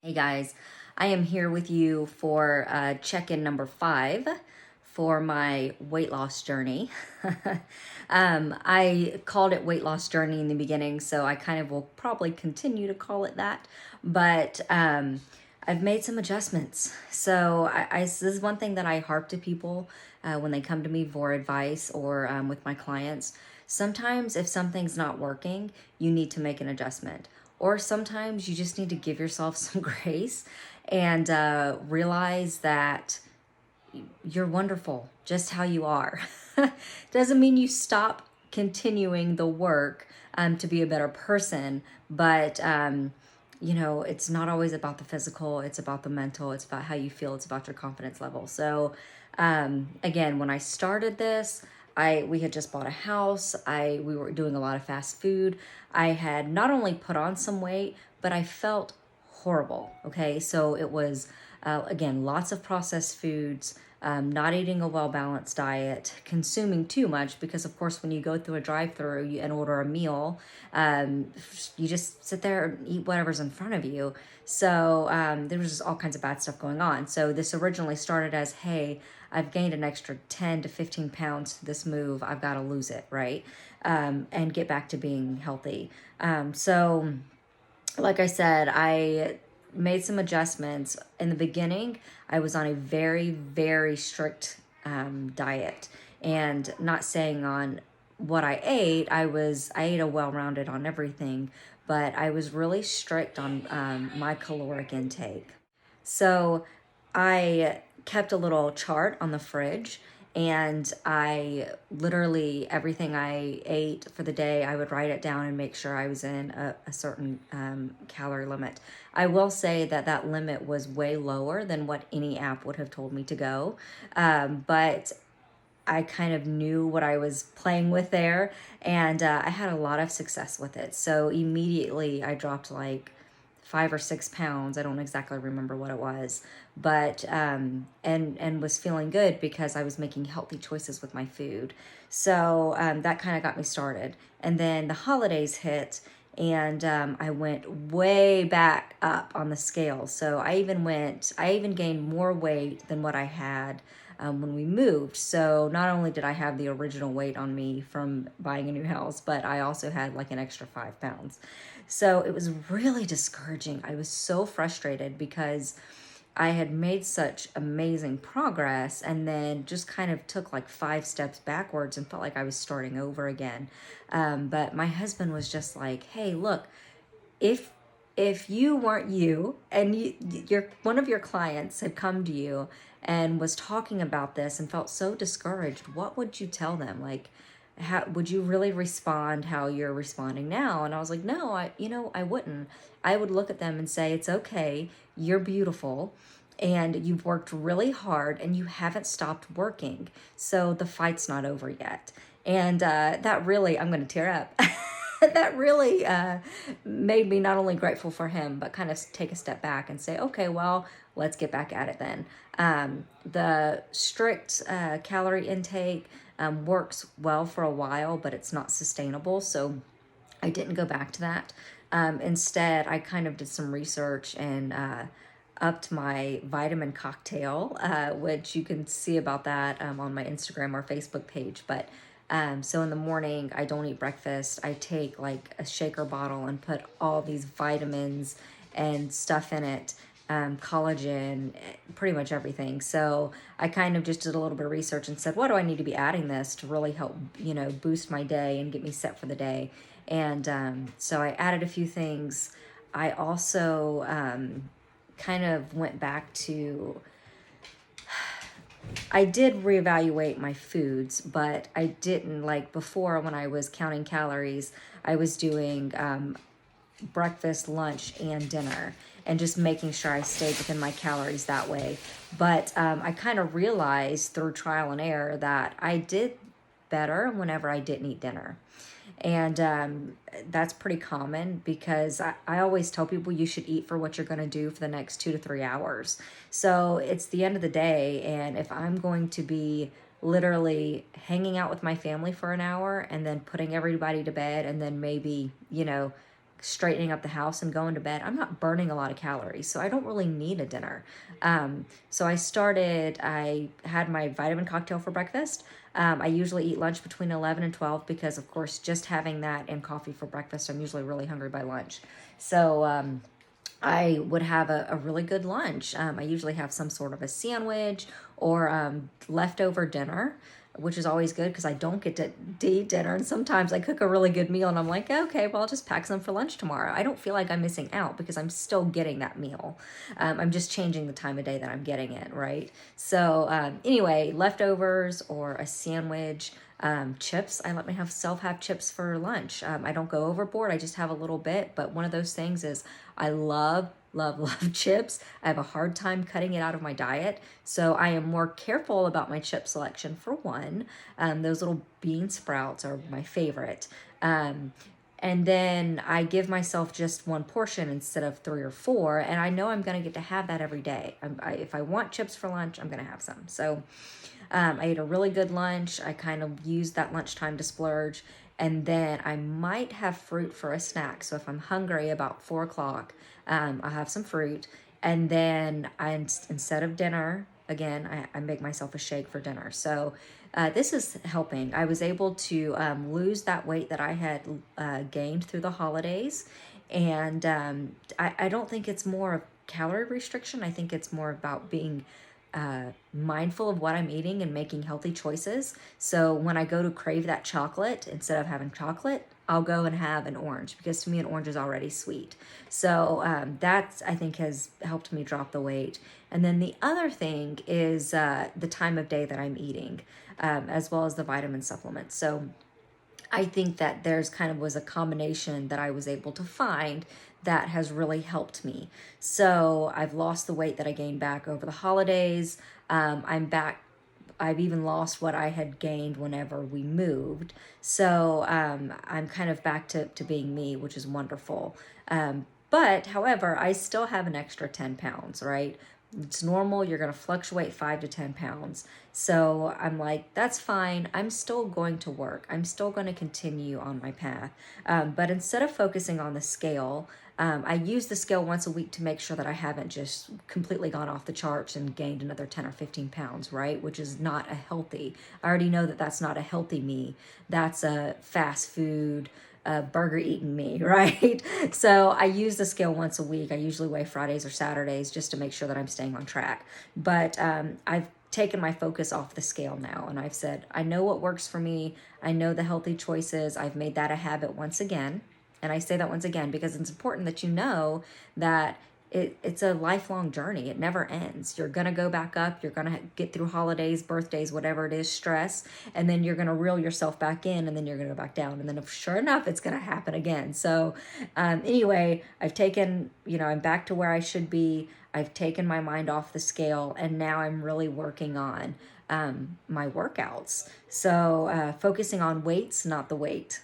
Hey guys, I am here with you for check-in number 5 for my weight loss journey. I called it weight loss journey in the beginning, so I kind of will probably continue to call it that. But I've made some adjustments. So this is one thing that I harp to people when they come to me for advice or with my clients. Sometimes if something's not working, you need to make an adjustment. Or sometimes you just need to give yourself some grace and realize that you're wonderful just how you are. Doesn't mean you stop continuing the work to be a better person, but it's not always about the physical, it's about the mental, it's about how you feel, it's about your confidence level. So again, when I started this, we had just bought a house. We were doing a lot of fast food. I had not only put on some weight, but I felt horrible. Okay, so it was again lots of processed foods, not eating a well-balanced diet, consuming too much because of course when you go through a drive-through and order a meal, you just sit there and eat whatever's in front of you. So there was just all kinds of bad stuff going on. So this originally started as, hey, I've gained an extra 10 to 15 pounds to this move. I've got to lose it, right? And get back to being healthy. So like I said, I made some adjustments. In the beginning, I was on a very, very strict diet, and not saying on what I ate, I ate a well-rounded on everything, but I was really strict on my caloric intake. So I kept a little chart on the fridge, and I literally, everything I ate for the day, I would write it down and make sure I was in a certain calorie limit. I will say that that limit was way lower than what any app would have told me to go. But I kind of knew what I was playing with there, and I had a lot of success with it. So immediately I dropped like 5 or 6 pounds. I don't exactly remember what it was, but and was feeling good because I was making healthy choices with my food. So that kind of got me started. And then the holidays hit, and I went way back up on the scale. So I even gained more weight than what I had when we moved. So not only did I have the original weight on me from buying a new house, but I also had like an extra 5 pounds. So it was really discouraging. I was so frustrated because I had made such amazing progress and then just kind of took like 5 steps backwards and felt like I was starting over again. But my husband was just like, hey, look, if you weren't you and your one of your clients had come to you and was talking about this and felt so discouraged, what would you tell them? Like, how would you really respond how you're responding now? And I was like, no, I wouldn't. I would look at them and say, it's okay, you're beautiful, and you've worked really hard and you haven't stopped working, so the fight's not over yet. And that really, I'm going to tear up. That really made me not only grateful for him, but kind of take a step back and say, okay, well, let's get back at it then. The strict calorie intake works well for a while, but it's not sustainable. So I didn't go back to that. Instead, I kind of did some research and upped my vitamin cocktail, which you can see about that on my Instagram or Facebook page. But so in the morning, I don't eat breakfast. I take like a shaker bottle and put all these vitamins and stuff in it, collagen, pretty much everything. So I kind of just did a little bit of research and said, what do I need to be adding this to really help, boost my day and get me set for the day? And so I added a few things. I also kind of went back to, I did reevaluate my foods, but I didn't, like before when I was counting calories, I was doing breakfast, lunch, and dinner, and just making sure I stayed within my calories that way. But I kind of realized through trial and error that I did better whenever I didn't eat dinner. And that's pretty common because I always tell people you should eat for what you're going to do for the next 2 to 3 hours. So it's the end of the day. And if I'm going to be literally hanging out with my family for an hour and then putting everybody to bed and then maybe, straightening up the house and going to bed, I'm not burning a lot of calories. So I don't really need a dinner. So I had my vitamin cocktail for breakfast. I usually eat lunch between 11 and 12 because, of course, just having that and coffee for breakfast, I'm usually really hungry by lunch. So I would have a really good lunch. I usually have some sort of a sandwich or leftover dinner, which is always good because I don't get to eat dinner. And sometimes I cook a really good meal and I'm like, okay, well, I'll just pack some for lunch tomorrow. I don't feel like I'm missing out because I'm still getting that meal. I'm just changing the time of day that I'm getting it, right? So anyway, leftovers or a sandwich. Chips, I let myself have chips for lunch. I don't go overboard. I just have a little bit. But one of those things is I love chips. I have a hard time cutting it out of my diet. So I am more careful about my chip selection for one. Those little bean sprouts are my favorite. And then I give myself just one portion instead of 3 or 4. And I know I'm going to get to have that every day. If I want chips for lunch, I'm going to have some. So I ate a really good lunch. I kind of used that lunchtime to splurge. And then I might have fruit for a snack. So if I'm hungry about 4 o'clock, I'll have some fruit. And then instead of dinner, again, I make myself a shake for dinner. So this is helping. I was able to lose that weight that I had gained through the holidays. And I don't think it's more of calorie restriction. I think it's more about being mindful of what I'm eating and making healthy choices. So when I go to crave that chocolate, instead of having chocolate, I'll go and have an orange because to me an orange is already sweet. So that I think has helped me drop the weight. And then the other thing is the time of day that I'm eating, as well as the vitamin supplements. So I think that there's kind of was a combination that I was able to find that has really helped me. So I've lost the weight that I gained back over the holidays. I'm back. I've even lost what I had gained whenever we moved. So I'm kind of back to being me, which is wonderful. But however, I still have an extra 10 pounds, right? It's normal. You're going to fluctuate 5 to 10 pounds. So I'm like, that's fine. I'm still going to work. I'm still going to continue on my path. But instead of focusing on the scale, I use the scale once a week to make sure that I haven't just completely gone off the charts and gained another 10 or 15 pounds, right? Which is not a healthy. I already know that that's not a healthy me. That's a fast food, burger eating me, right? So I use the scale once a week. I usually weigh Fridays or Saturdays just to make sure that I'm staying on track. But I've taken my focus off the scale now and I've said, I know what works for me. I know the healthy choices. I've made that a habit once again. And I say that once again because it's important that you know that it's a lifelong journey. It never ends. You're going to go back up. You're going to get through holidays, birthdays, whatever it is, stress. And then you're going to reel yourself back in and then you're going to go back down. And then sure enough, it's going to happen again. So anyway, I've taken, I'm back to where I should be. I've taken my mind off the scale and now I'm really working on my workouts. So focusing on weights, not the weight.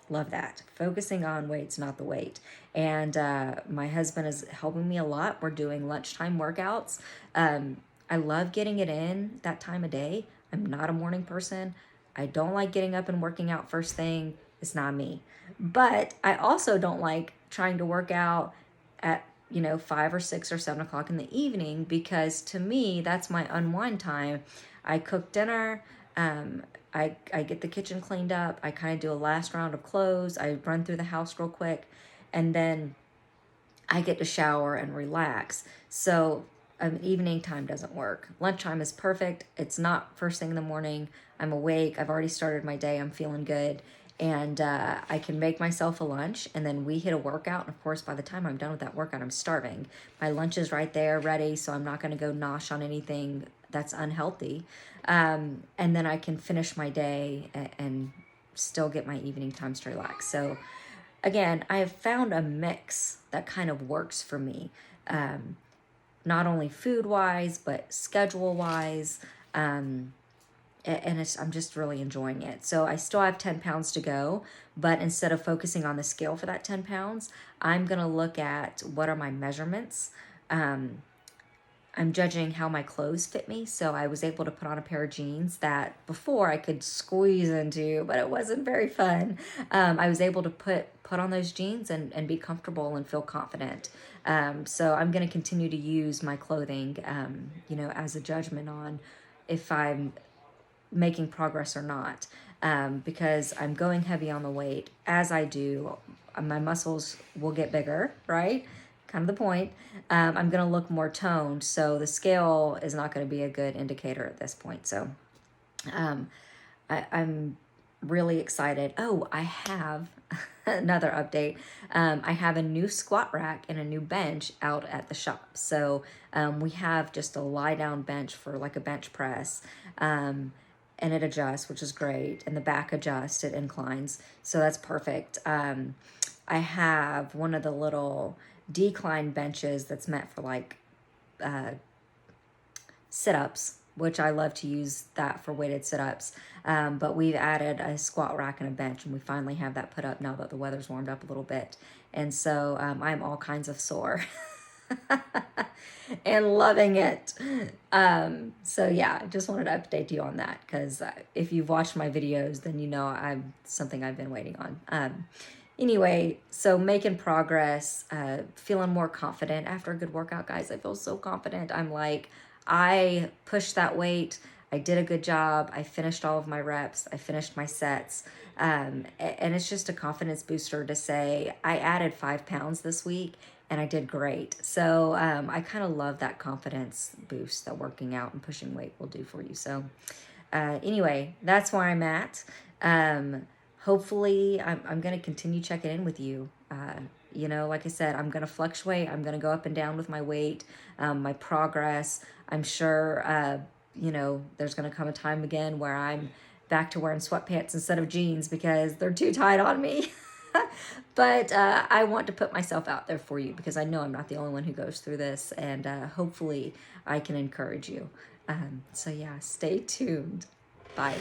Love that. Focusing on weights, not the weight. And my husband is helping me a lot. We're doing lunchtime workouts. I love getting it in that time of day. I'm not a morning person. I don't like getting up and working out first thing. It's not me. But I also don't like trying to work out at 5 or 6 or 7 o'clock in the evening because to me, that's my unwind time. I cook dinner. I get the kitchen cleaned up. I kind of do a last round of clothes. I run through the house real quick. And then I get to shower and relax. So evening time doesn't work. Lunchtime is perfect. It's not first thing in the morning. I'm awake. I've already started my day. I'm feeling good. And I can make myself a lunch. And then we hit a workout. And of course, by the time I'm done with that workout, I'm starving. My lunch is right there ready. So I'm not going to go nosh on anything that's unhealthy. And then I can finish my day and still get my evening times to relax. So again, I have found a mix that kind of works for me. Not only food-wise, but schedule-wise. And I'm just really enjoying it. So I still have 10 pounds to go, but instead of focusing on the scale for that 10 pounds, I'm going to look at what are my measurements. I'm judging how my clothes fit me. So I was able to put on a pair of jeans that before I could squeeze into, but it wasn't very fun. I was able to put on those jeans and be comfortable and feel confident. So I'm going to continue to use my clothing, as a judgment on if I'm making progress or not, because I'm going heavy on the weight. As I do, my muscles will get bigger, right? Kind of the point. I'm going to look more toned, so the scale is not going to be a good indicator at this point. So um, I'm really excited. Oh, I have another update. I have a new squat rack and a new bench out at the shop. So we have just a lie down bench for like a bench press. And it adjusts, which is great. And the back adjusts, it inclines. So that's perfect. I have one of the little decline benches that's meant for like sit-ups, which I love to use that for weighted sit-ups. But we've added a squat rack and a bench, and we finally have that put up now that the weather's warmed up a little bit. And so I'm all kinds of sore and loving it. So yeah, I just wanted to update you on that, because if you've watched my videos, then you know I'm something I've been waiting on. Anyway, so making progress, feeling more confident after a good workout, guys. I feel so confident. I'm like, I pushed that weight. I did a good job. I finished all of my reps. I finished my sets. And it's just a confidence booster to say, I added 5 pounds this week and I did great. So I kind of love that confidence boost that working out and pushing weight will do for you. So anyway, that's where I'm at. Hopefully I'm going to continue checking in with you. Like I said, I'm going to fluctuate. I'm going to go up and down with my weight, my progress. I'm sure, there's going to come a time again where I'm back to wearing sweatpants instead of jeans because they're too tight on me. But I want to put myself out there for you because I know I'm not the only one who goes through this, and hopefully I can encourage you. So yeah, stay tuned. Bye.